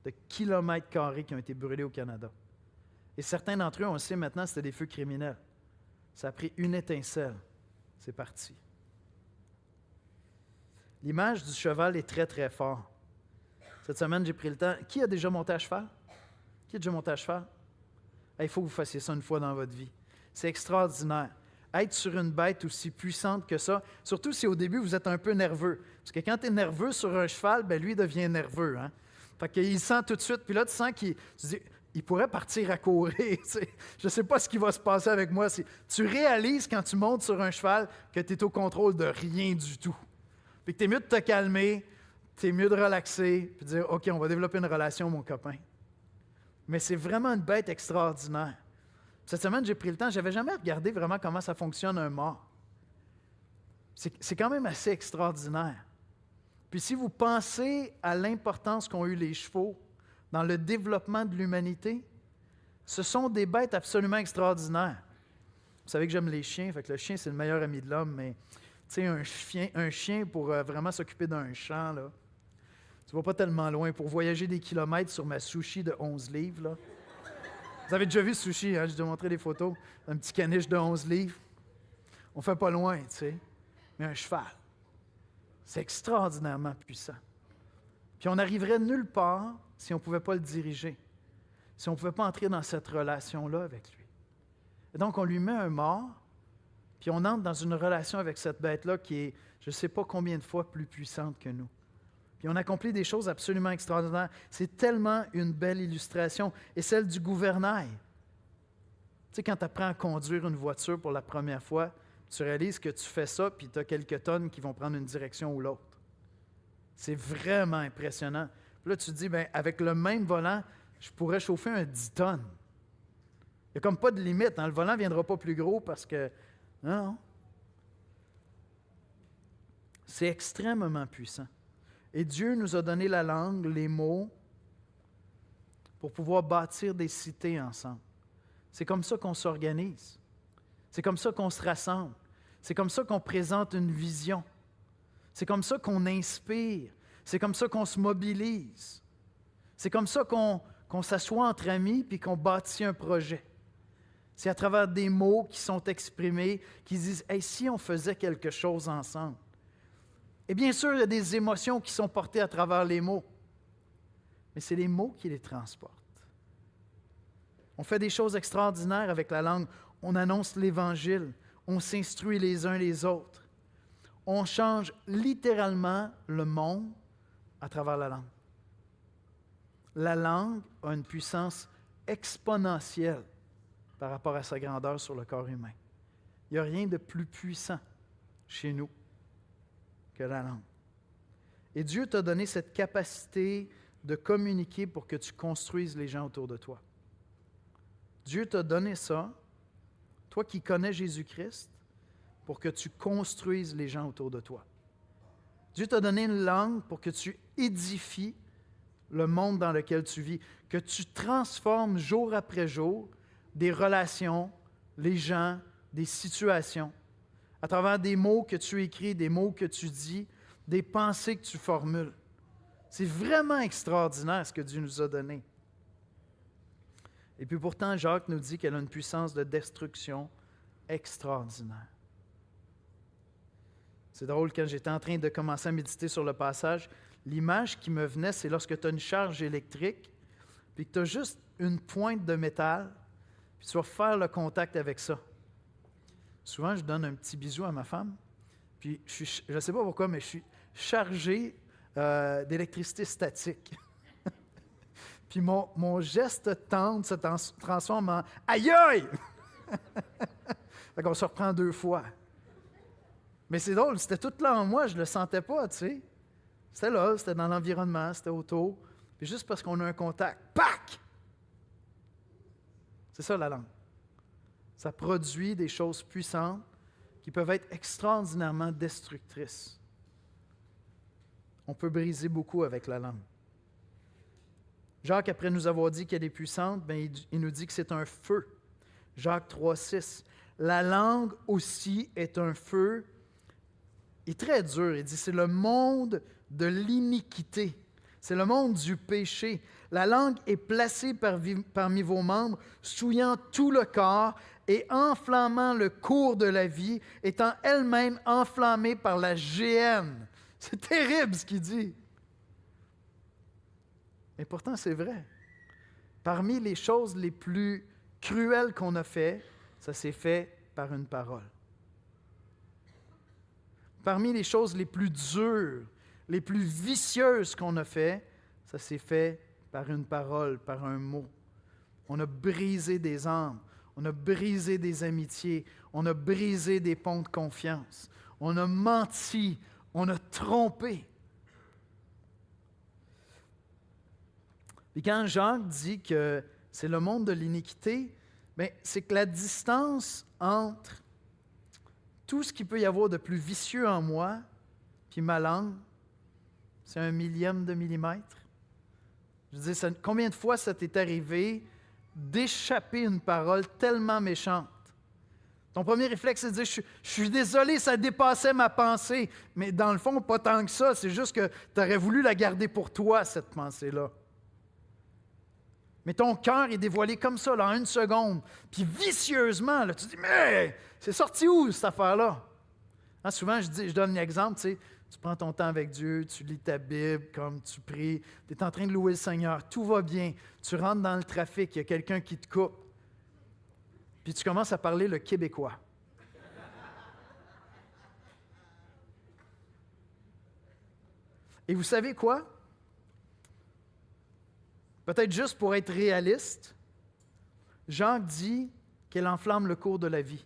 de kilomètres carrés qui ont été brûlés au Canada. Et certains d'entre eux, on le sait maintenant, c'était des feux criminels. Ça a pris une étincelle. C'est parti. L'image du cheval est très, très forte. Cette semaine, j'ai pris le temps. Qui a déjà monté à cheval? Qui a déjà monté à cheval? Il faut que vous fassiez ça une fois dans votre vie. C'est extraordinaire. Être sur une bête aussi puissante que ça, surtout si au début, vous êtes un peu nerveux. Parce que quand tu es nerveux sur un cheval, ben lui devient nerveux. Hein? Fait qu'il sent tout de suite. Puis là, tu sens qu'il pourrait partir à courir. Je ne sais pas ce qui va se passer avec moi. Tu réalises quand tu montes sur un cheval que tu es au contrôle de rien du tout. Puis que tu es mieux de te calmer, tu es mieux de relaxer, puis de dire « OK, on va développer une relation, mon copain. » Mais c'est vraiment une bête extraordinaire. Cette semaine, j'ai pris le temps, je n'avais jamais regardé vraiment comment ça fonctionne un mât. C'est quand même assez extraordinaire. Puis si vous pensez à l'importance qu'ont eu les chevaux dans le développement de l'humanité, ce sont des bêtes absolument extraordinaires. Vous savez que j'aime les chiens, fait que le chien, c'est le meilleur ami de l'homme, mais tu sais, un chien pour vraiment s'occuper d'un champ, là, tu ne vas pas tellement loin. Pour voyager des kilomètres sur ma sushi de 11 livres, là. Vous avez déjà vu ce sushi, hein? Je vais vous montrer des photos. Un petit caniche de 11 livres. On ne fait pas loin, tu sais. Mais un cheval, c'est extraordinairement puissant. Puis on n'arriverait nulle part si on ne pouvait pas le diriger, si on ne pouvait pas entrer dans cette relation-là avec lui. Et donc, on lui met un mât, puis on entre dans une relation avec cette bête-là qui est, je ne sais pas combien de fois plus puissante que nous. Puis on accomplit des choses absolument extraordinaires. C'est tellement une belle illustration. Et celle du gouvernail. Tu sais, quand tu apprends à conduire une voiture pour la première fois, tu réalises que tu fais ça, puis tu as quelques tonnes qui vont prendre une direction ou l'autre. C'est vraiment impressionnant. Puis là, tu te dis, bien, avec le même volant, je pourrais chauffer un 10 tonnes. Il n'y a comme pas de limite. Hein? Le volant ne viendra pas plus gros parce que... Non. C'est extrêmement puissant. Et Dieu nous a donné la langue, les mots, pour pouvoir bâtir des cités ensemble. C'est comme ça qu'on s'organise. C'est comme ça qu'on se rassemble. C'est comme ça qu'on présente une vision. C'est comme ça qu'on inspire. C'est comme ça qu'on se mobilise. C'est comme ça qu'on s'assoit entre amis puis qu'on bâtit un projet. C'est à travers des mots qui sont exprimés, qui disent « Hey, si on faisait quelque chose ensemble ». Et bien sûr, il y a des émotions qui sont portées à travers les mots. Mais c'est les mots qui les transportent. On fait des choses extraordinaires avec la langue. On annonce l'Évangile. On s'instruit les uns les autres. On change littéralement le monde à travers la langue. La langue a une puissance exponentielle par rapport à sa grandeur sur le corps humain. Il n'y a rien de plus puissant chez nous que la langue. Et Dieu t'a donné cette capacité de communiquer pour que tu construises les gens autour de toi. Dieu t'a donné ça, toi qui connais Jésus-Christ, pour que tu construises les gens autour de toi. Dieu t'a donné une langue pour que tu édifies le monde dans lequel tu vis, que tu transformes jour après jour des relations, les gens, des situations, à travers des mots que tu écris, des mots que tu dis, des pensées que tu formules. C'est vraiment extraordinaire ce que Dieu nous a donné. Et puis pourtant, Jacques nous dit qu'elle a une puissance de destruction extraordinaire. C'est drôle, quand j'étais en train de commencer à méditer sur le passage, l'image qui me venait, c'est lorsque tu as une charge électrique, puis que tu as juste une pointe de métal, puis tu vas faire le contact avec ça. Souvent, je donne un petit bisou à ma femme, puis je ne sais pas pourquoi, mais je suis chargé d'électricité statique. Puis mon geste tendre se transforme en « Aïe aïe! » Fait qu'on se reprend 2 fois. Mais c'est drôle, c'était tout là en moi, je ne le sentais pas, tu sais. C'était là, c'était dans l'environnement, c'était autour. Puis juste parce qu'on a un contact, pac! C'est ça la langue. Ça produit des choses puissantes qui peuvent être extraordinairement destructrices. On peut briser beaucoup avec la langue. Jacques, après nous avoir dit qu'elle est puissante, bien, il nous dit que c'est un feu. Jacques 3,6. La langue aussi est un feu. Il est très dur. Il dit, c'est le monde de l'iniquité. C'est le monde du péché. La langue est placée parmi vos membres, souillant tout le corps et enflammant le cours de la vie, étant elle-même enflammée par la géhenne. C'est terrible ce qu'il dit. Mais pourtant, c'est vrai. Parmi les choses les plus cruelles qu'on a fait, ça s'est fait par une parole. Parmi les choses les plus dures, les plus vicieuses qu'on a fait, ça s'est fait par une parole, par un mot. On a brisé des âmes, on a brisé des amitiés, on a brisé des ponts de confiance, on a menti, on a trompé. Et quand Jacques dit que c'est le monde de l'iniquité, bien, c'est que la distance entre tout ce qu'il peut y avoir de plus vicieux en moi puis ma langue, c'est 1/1000 de millimètre. Je veux dire, combien de fois ça t'est arrivé d'échapper une parole tellement méchante? Ton premier réflexe, c'est de dire, je suis désolé, ça dépassait ma pensée. Mais dans le fond, pas tant que ça. C'est juste que tu aurais voulu la garder pour toi, cette pensée-là. Mais ton cœur est dévoilé comme ça, là, en 1 seconde. Puis vicieusement, là, tu te dis, mais c'est sorti où, cette affaire-là? Hein, souvent, je donne l'exemple, tu sais, tu prends ton temps avec Dieu, tu lis ta Bible, comme tu pries, tu es en train de louer le Seigneur, tout va bien. Tu rentres dans le trafic, il y a quelqu'un qui te coupe. Puis tu commences à parler le québécois. Et vous savez quoi? Peut-être juste pour être réaliste, Jacques dit qu'elle enflamme le cours de la vie.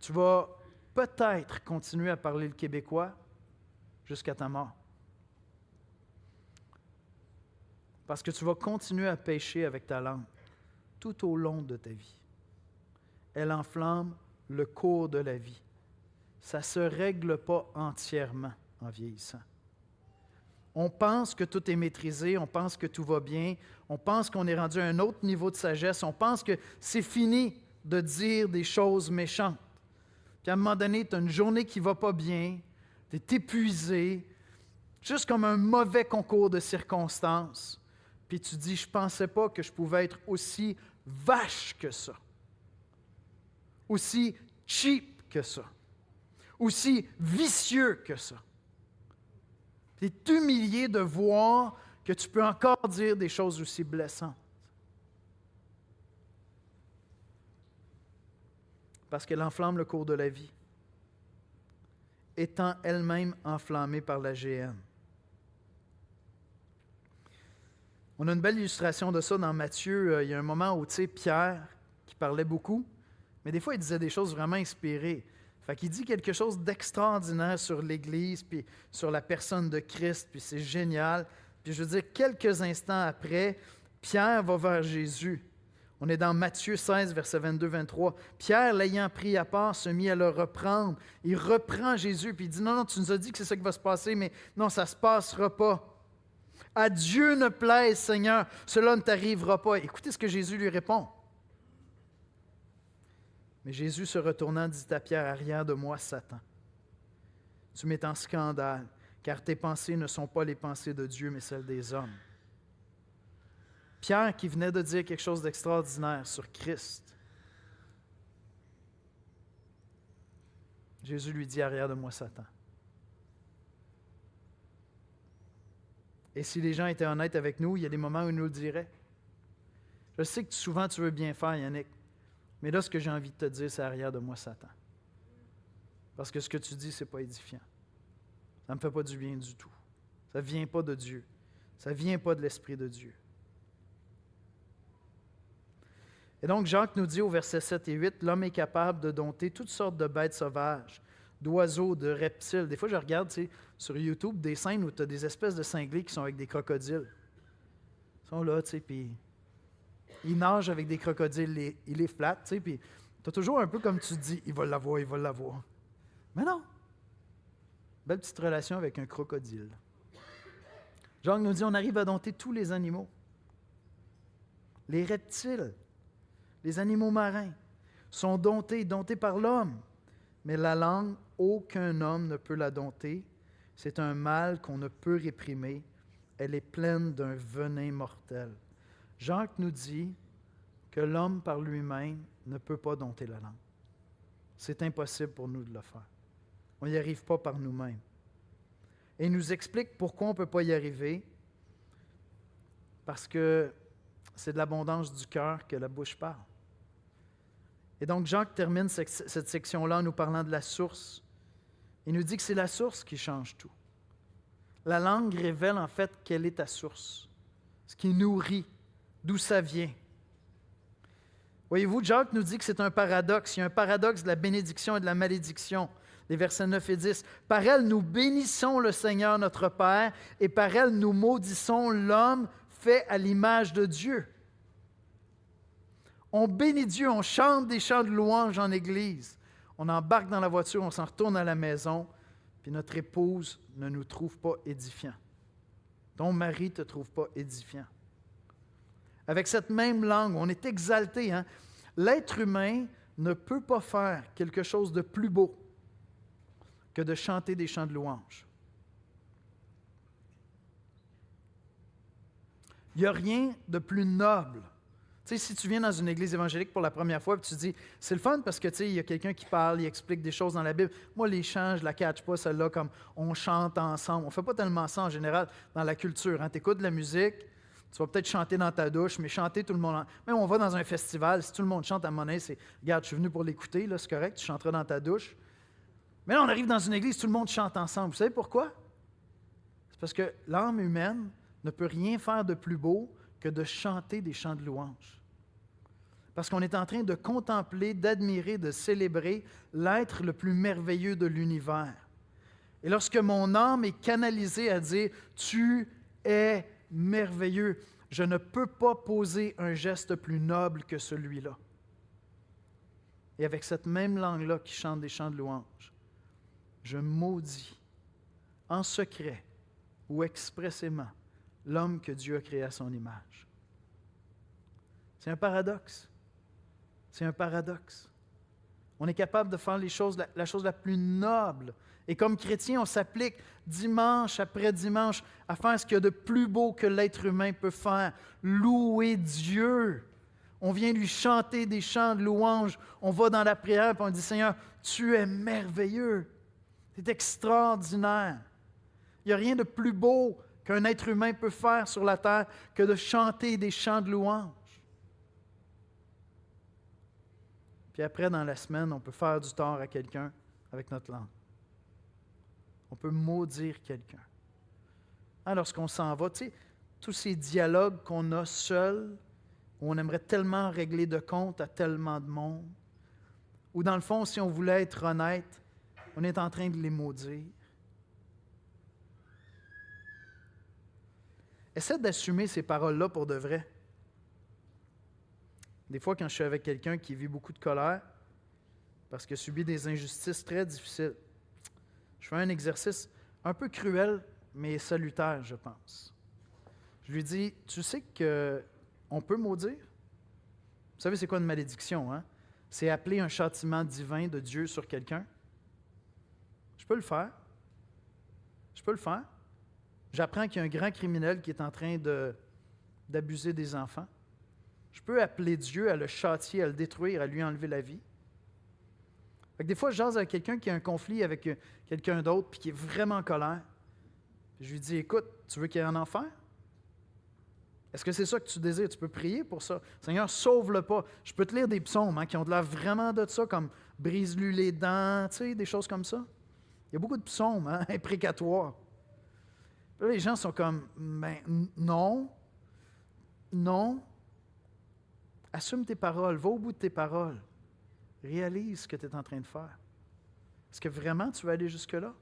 Tu vas peut-être continuer à parler le québécois jusqu'à ta mort. Parce que tu vas continuer à pécher avec ta langue tout au long de ta vie. Elle enflamme le cours de la vie. Ça ne se règle pas entièrement en vieillissant. On pense que tout est maîtrisé, on pense que tout va bien, on pense qu'on est rendu à un autre niveau de sagesse, on pense que c'est fini de dire des choses méchantes. Puis à un moment donné, tu as une journée qui ne va pas bien, tu es épuisé, juste comme un mauvais concours de circonstances. Puis tu dis, je ne pensais pas que je pouvais être aussi vache que ça, aussi cheap que ça, aussi vicieux que ça. Tu es humilié de voir que tu peux encore dire des choses aussi blessantes. Parce qu'elle enflamme le cours de la vie, étant elle-même enflammée par la géhenne. On a une belle illustration de ça dans Matthieu. Il y a un moment où, tu sais, Pierre, qui parlait beaucoup, mais des fois, il disait des choses vraiment inspirées. Fait qu'il dit quelque chose d'extraordinaire sur l'Église, puis sur la personne de Christ, puis c'est génial. Puis je veux dire, quelques instants après, Pierre va vers Jésus. On est dans Matthieu 16, versets 22-23. Pierre, l'ayant pris à part, se mit à le reprendre. Il reprend Jésus, puis il dit, non, tu nous as dit que c'est ça qui va se passer, mais non, ça ne se passera pas. À Dieu ne plaise, Seigneur, cela ne t'arrivera pas. Écoutez ce que Jésus lui répond. Mais Jésus, se retournant, dit à Pierre, arrière de moi, Satan. Tu m'es en scandale, car tes pensées ne sont pas les pensées de Dieu, mais celles des hommes. Pierre, qui venait de dire quelque chose d'extraordinaire sur Christ, Jésus lui dit, arrière de moi, Satan. Et si les gens étaient honnêtes avec nous, il y a des moments où ils nous le diraient. Je sais que souvent tu veux bien faire, Yannick, mais là, ce que j'ai envie de te dire, c'est arrière de moi, Satan. Parce que ce que tu dis, ce n'est pas édifiant. Ça ne me fait pas du bien du tout. Ça ne vient pas de Dieu. Ça ne vient pas de l'Esprit de Dieu. Et donc, Jacques nous dit au verset 7 et 8, « L'homme est capable de dompter toutes sortes de bêtes sauvages, d'oiseaux, de reptiles. » Des fois, je regarde sur YouTube des scènes où tu as des espèces de cinglés qui sont avec des crocodiles. Ils sont là, puis ils nagent avec des crocodiles, ils les flattent, puis tu as toujours un peu comme tu te dis, il va l'avoir, il va l'avoir. Mais non! Belle petite relation avec un crocodile. Jacques nous dit, on arrive à dompter tous les animaux. Les reptiles, les animaux marins sont domptés par l'homme. Mais la langue, aucun homme ne peut la dompter. C'est un mal qu'on ne peut réprimer. Elle est pleine d'un venin mortel. Jacques nous dit que l'homme par lui-même ne peut pas dompter la langue. C'est impossible pour nous de le faire. On n'y arrive pas par nous-mêmes. Et il nous explique pourquoi on ne peut pas y arriver. Parce que c'est de l'abondance du cœur que la bouche parle. Et donc Jacques termine cette section-là en nous parlant de la source. Il nous dit que c'est la source qui change tout. La langue révèle en fait quelle est ta source, ce qui nourrit, d'où ça vient. Voyez-vous, Jacques nous dit que c'est un paradoxe. Il y a un paradoxe de la bénédiction et de la malédiction. Les versets 9 et 10. Par elle, nous bénissons le Seigneur notre Père, et par elle, nous maudissons l'homme fait à l'image de Dieu. On bénit Dieu, on chante des chants de louange en Église. On embarque dans la voiture, on s'en retourne à la maison, puis notre épouse ne nous trouve pas édifiants. Ton mari ne te trouve pas édifiant. Avec cette même langue, on est exalté. L'être humain ne peut pas faire quelque chose de plus beau que de chanter des chants de louange. Il n'y a rien de plus noble. Tu sais, si tu viens dans une église évangélique pour la première fois et tu te dis, c'est le fun parce que, tu sais, il y a quelqu'un qui parle, il explique des choses dans la Bible. Moi, les chants, je ne la catch pas, celle-là, comme on chante ensemble. On ne fait pas tellement ça en général dans la culture. Tu écoutes de la musique, tu vas peut-être chanter dans ta douche, mais chanter tout le monde. Même on va dans un festival, si tout le monde chante à monnaie, c'est regarde, je suis venu pour l'écouter, là, c'est correct, tu chanteras dans ta douche. Mais là, on arrive dans une église, tout le monde chante ensemble. Vous savez pourquoi? C'est parce que l'âme humaine ne peut rien faire de plus beau que de chanter des chants de louange. Parce qu'on est en train de contempler, d'admirer, de célébrer l'être le plus merveilleux de l'univers. Et lorsque mon âme est canalisée à dire « Tu es merveilleux », je ne peux pas poser un geste plus noble que celui-là. Et avec cette même langue-là qui chante des chants de louange, je maudis en secret ou expressément l'homme que Dieu a créé à son image. C'est un paradoxe. C'est un paradoxe. On est capable de faire la chose la plus noble. Et comme chrétien, on s'applique dimanche après dimanche à faire ce qu'il y a de plus beau que l'être humain peut faire. Louer Dieu. On vient lui chanter des chants de louange. On va dans la prière et on dit, Seigneur, tu es merveilleux. Tu es extraordinaire. Il n'y a rien de plus beau qu'un être humain peut faire sur la terre que de chanter des chants de louange. Puis après, dans la semaine, on peut faire du tort à quelqu'un avec notre langue. On peut maudire quelqu'un. Lorsqu'on s'en va, tu sais, tous ces dialogues qu'on a seuls, où on aimerait tellement régler de compte à tellement de monde, ou dans le fond, si on voulait être honnête, on est en train de les maudire. Essaie d'assumer ces paroles-là pour de vrai. Des fois, quand je suis avec quelqu'un qui vit beaucoup de colère, parce qu'il a subi des injustices très difficiles, je fais un exercice un peu cruel, mais salutaire, je pense. Je lui dis, tu sais qu'on peut maudire? Vous savez, c'est quoi une malédiction, hein? C'est appeler un châtiment divin de Dieu sur quelqu'un. Je peux le faire. Je peux le faire. J'apprends qu'il y a un grand criminel qui est en train d'abuser des enfants. Je peux appeler Dieu à le châtier, à le détruire, à lui enlever la vie. Fait que des fois, je jase avec quelqu'un qui a un conflit avec quelqu'un d'autre puis qui est vraiment en colère. Puis je lui dis, écoute, tu veux qu'il y ait un enfer? Est-ce que c'est ça que tu désires? Tu peux prier pour ça. Seigneur, sauve-le pas. Je peux te lire des psaumes qui ont de l'air vraiment de ça, comme « brise-lui les dents », tu sais, des choses comme ça. Il y a beaucoup de psaumes imprécatoires. Là, les gens sont comme « ben non, non ». Assume tes paroles, va au bout de tes paroles. Réalise ce que tu es en train de faire. Est-ce que vraiment tu veux aller jusque-là?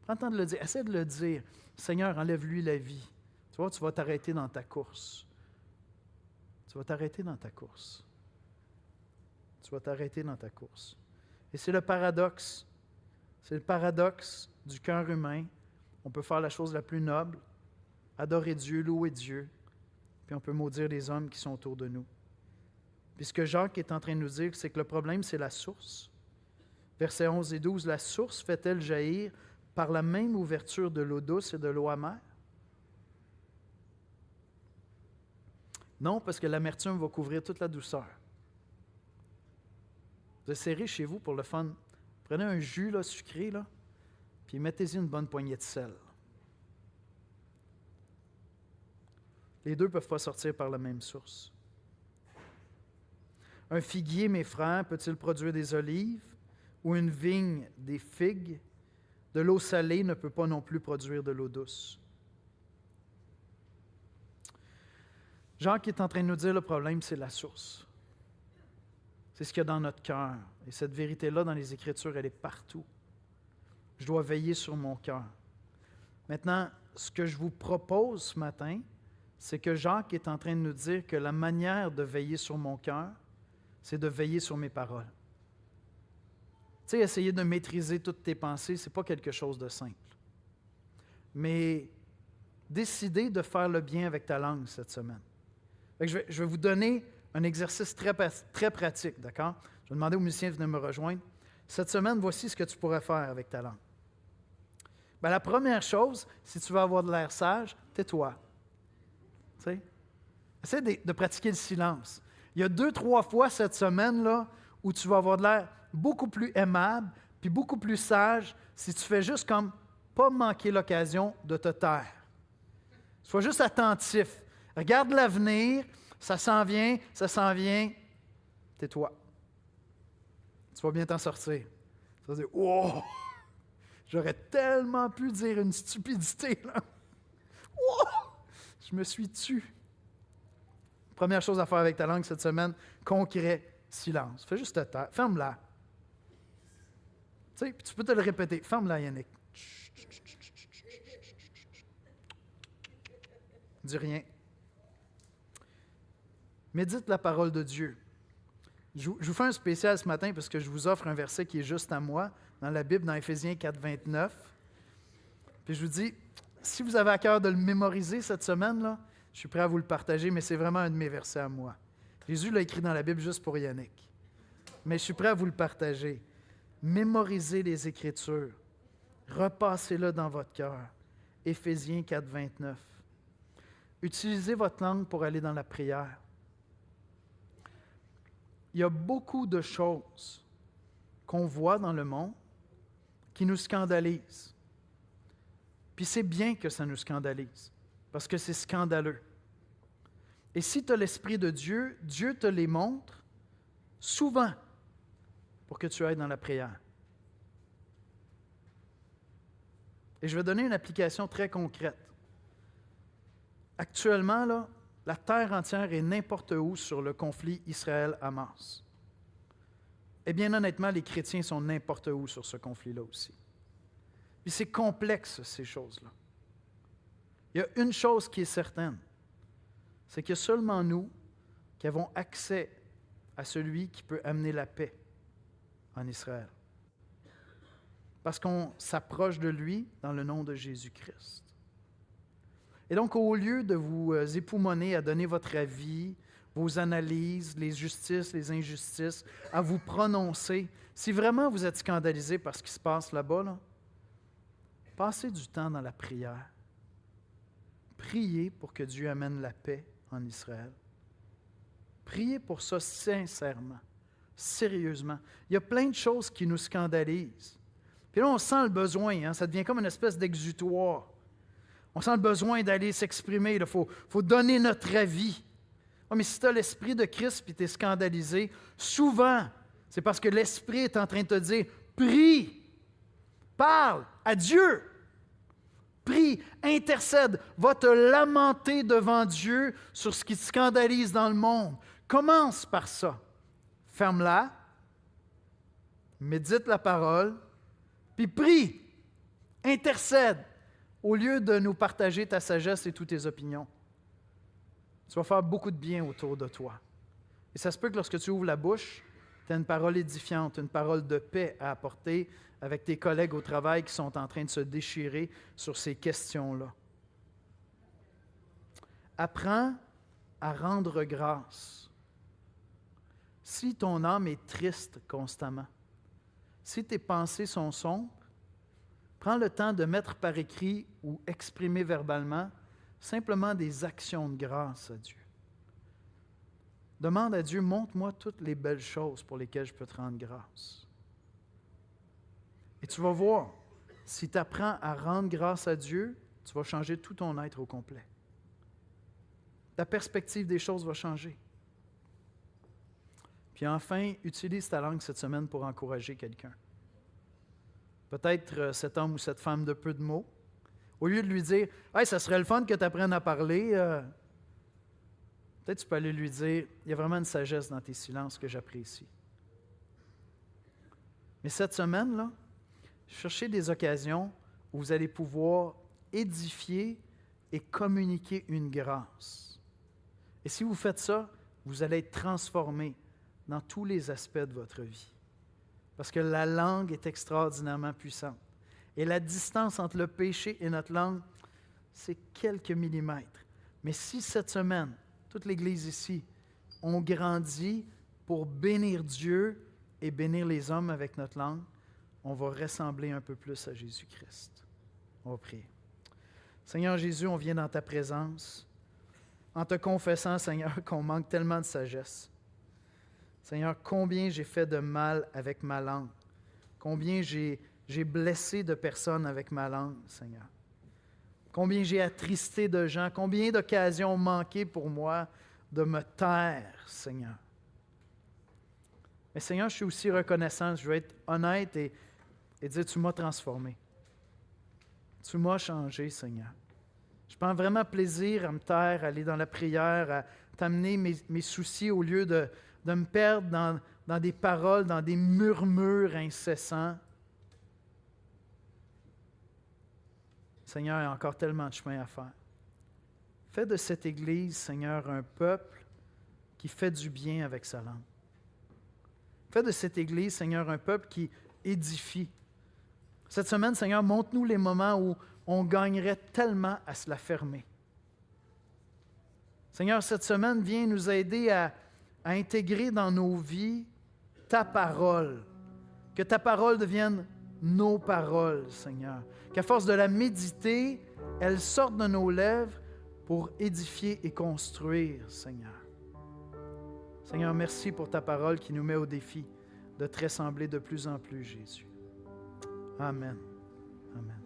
Prends le temps de le dire. Essaie de le dire. Seigneur, enlève-lui la vie. Tu vois, tu vas t'arrêter dans ta course. Tu vas t'arrêter dans ta course. Tu vas t'arrêter dans ta course. Et c'est le paradoxe. C'est le paradoxe du cœur humain. On peut faire la chose la plus noble, adorer Dieu, louer Dieu, puis on peut maudire les hommes qui sont autour de nous. Puis ce que Jacques est en train de nous dire, c'est que le problème, c'est la source. Versets 11 et 12, « La source fait-elle jaillir par la même ouverture de l'eau douce et de l'eau amère? » Non, parce que l'amertume va couvrir toute la douceur. Vous essayerez chez vous pour le fun. Prenez un jus là, sucré, là, puis mettez-y une bonne poignée de sel. Les deux ne peuvent pas sortir par la même source. Un figuier, mes frères, peut-il produire des olives ou une vigne des figues? De l'eau salée ne peut pas non plus produire de l'eau douce. Jacques est en train de nous dire le problème, c'est la source. C'est ce qu'il y a dans notre cœur. Et cette vérité-là, dans les Écritures, elle est partout. Je dois veiller sur mon cœur. Maintenant, ce que je vous propose ce matin, c'est que Jacques est en train de nous dire que la manière de veiller sur mon cœur, c'est de veiller sur mes paroles. Tu sais, essayer de maîtriser toutes tes pensées, ce n'est pas quelque chose de simple. Mais décider de faire le bien avec ta langue cette semaine. Fait que je vais vous donner un exercice très pratique, d'accord? Je vais demander aux musiciens de venir me rejoindre. Cette semaine, voici ce que tu pourrais faire avec ta langue. Bien, la première chose, si tu veux avoir de l'air sage, tais-toi. Tu sais? Essaie de pratiquer le silence. Il y a 2-3 fois cette semaine-là où tu vas avoir de l'air beaucoup plus aimable puis beaucoup plus sage si tu fais juste comme pas manquer l'occasion de te taire. Sois juste attentif. Regarde l'avenir, ça s'en vient, tais-toi. Tu vas bien t'en sortir. Tu vas dire, wow, j'aurais tellement pu dire une stupidité, là. Wow, je me suis tu. Première chose à faire avec ta langue cette semaine, concret, silence. Fais juste te taire. Ferme-la. Tu sais, tu peux te le répéter. Ferme-la, Yannick. Dis rien. Médite la parole de Dieu. Je vous fais un spécial ce matin parce que je vous offre un verset qui est juste à moi, dans la Bible, dans Éphésiens 4, 29. Puis je vous dis, si vous avez à cœur de le mémoriser cette semaine, là, je suis prêt à vous le partager, mais c'est vraiment un de mes versets à moi. Jésus l'a écrit dans la Bible juste pour Yannick. Mais je suis prêt à vous le partager. Mémorisez les Écritures. Repassez-le dans votre cœur. Éphésiens 4, 29. Utilisez votre langue pour aller dans la prière. Il y a beaucoup de choses qu'on voit dans le monde qui nous scandalisent. Puis c'est bien que ça nous scandalise, parce que c'est scandaleux. Et si tu as l'Esprit de Dieu, Dieu te les montre souvent pour que tu ailles dans la prière. Et je vais donner une application très concrète. Actuellement, là, la terre entière est n'importe où sur le conflit Israël-Hamas. Et bien honnêtement, les chrétiens sont n'importe où sur ce conflit-là aussi. Puis c'est complexe, ces choses-là. Il y a une chose qui est certaine, c'est que seulement nous qui avons accès à celui qui peut amener la paix en Israël. Parce qu'on s'approche de lui dans le nom de Jésus-Christ. Et donc, au lieu de vous époumoner à donner votre avis, vos analyses, les justices, les injustices, à vous prononcer, si vraiment vous êtes scandalisé par ce qui se passe là-bas, là, passez du temps dans la prière. Priez pour que Dieu amène la paix en Israël. Priez pour ça sincèrement, sérieusement. Il y a plein de choses qui nous scandalisent. Puis là, on sent le besoin, hein, ça devient comme une espèce d'exutoire. On sent le besoin d'aller s'exprimer. Il faut donner notre avis. Oh, mais si tu as l'Esprit de Christ et tu es scandalisé, souvent, c'est parce que l'Esprit est en train de te dire, prie, parle à Dieu. Prie, intercède, va te lamenter devant Dieu sur ce qui te scandalise dans le monde. Commence par ça. Ferme-la, médite la parole, puis prie, intercède. Au lieu de nous partager ta sagesse et toutes tes opinions, tu vas faire beaucoup de bien autour de toi. Et ça se peut que lorsque tu ouvres la bouche, tu as une parole édifiante, une parole de paix à apporter avec tes collègues au travail qui sont en train de se déchirer sur ces questions-là. apprends à rendre grâce. Si ton âme est triste constamment, si tes pensées sont sombres, prends le temps de mettre par écrit ou exprimer verbalement simplement des actions de grâce à Dieu. Demande à Dieu, montre-moi toutes les belles choses pour lesquelles je peux te rendre grâce. Et tu vas voir, si tu apprends à rendre grâce à Dieu, tu vas changer tout ton être au complet. Ta perspective des choses va changer. Puis enfin, utilise ta langue cette semaine pour encourager quelqu'un. Peut-être cet homme ou cette femme de peu de mots. Au lieu de lui dire « Hey, ça serait le fun que tu apprennes à parler », peut-être tu peux aller lui dire « Il y a vraiment une sagesse dans tes silences que j'apprécie. » Mais cette semaine-là, cherchez des occasions où vous allez pouvoir édifier et communiquer une grâce. Et si vous faites ça, vous allez être transformé dans tous les aspects de votre vie. Parce que la langue est extraordinairement puissante. Et la distance entre le péché et notre langue, c'est quelques millimètres. Mais si cette semaine, toute l'Église ici, on grandit pour bénir Dieu et bénir les hommes avec notre langue, on va ressembler un peu plus à Jésus-Christ. On va prier. Seigneur Jésus, on vient dans ta présence en te confessant, Seigneur, qu'on manque tellement de sagesse. Seigneur, combien j'ai fait de mal avec ma langue. Combien j'ai blessé de personnes avec ma langue, Seigneur. Combien j'ai attristé de gens. Combien d'occasions ont manqué pour moi de me taire, Seigneur. Mais Seigneur, je suis aussi reconnaissant. Je veux être honnête et dire, tu m'as transformé. Tu m'as changé, Seigneur. Je prends vraiment plaisir à me taire, à aller dans la prière, à t'amener mes soucis au lieu de me perdre dans des paroles, dans des murmures incessants. Seigneur, il y a encore tellement de chemin à faire. Fais de cette Église, Seigneur, un peuple qui fait du bien avec sa langue. Fais de cette Église, Seigneur, un peuple qui édifie. Cette semaine, Seigneur, montre-nous les moments où on gagnerait tellement à se la fermer. Seigneur, cette semaine, viens nous aider à intégrer dans nos vies ta parole. Que ta parole devienne nos paroles, Seigneur. Qu'à force de la méditer, elle sorte de nos lèvres pour édifier et construire, Seigneur. Seigneur, merci pour ta parole qui nous met au défi de te ressembler de plus en plus, Jésus. Amen. Amen.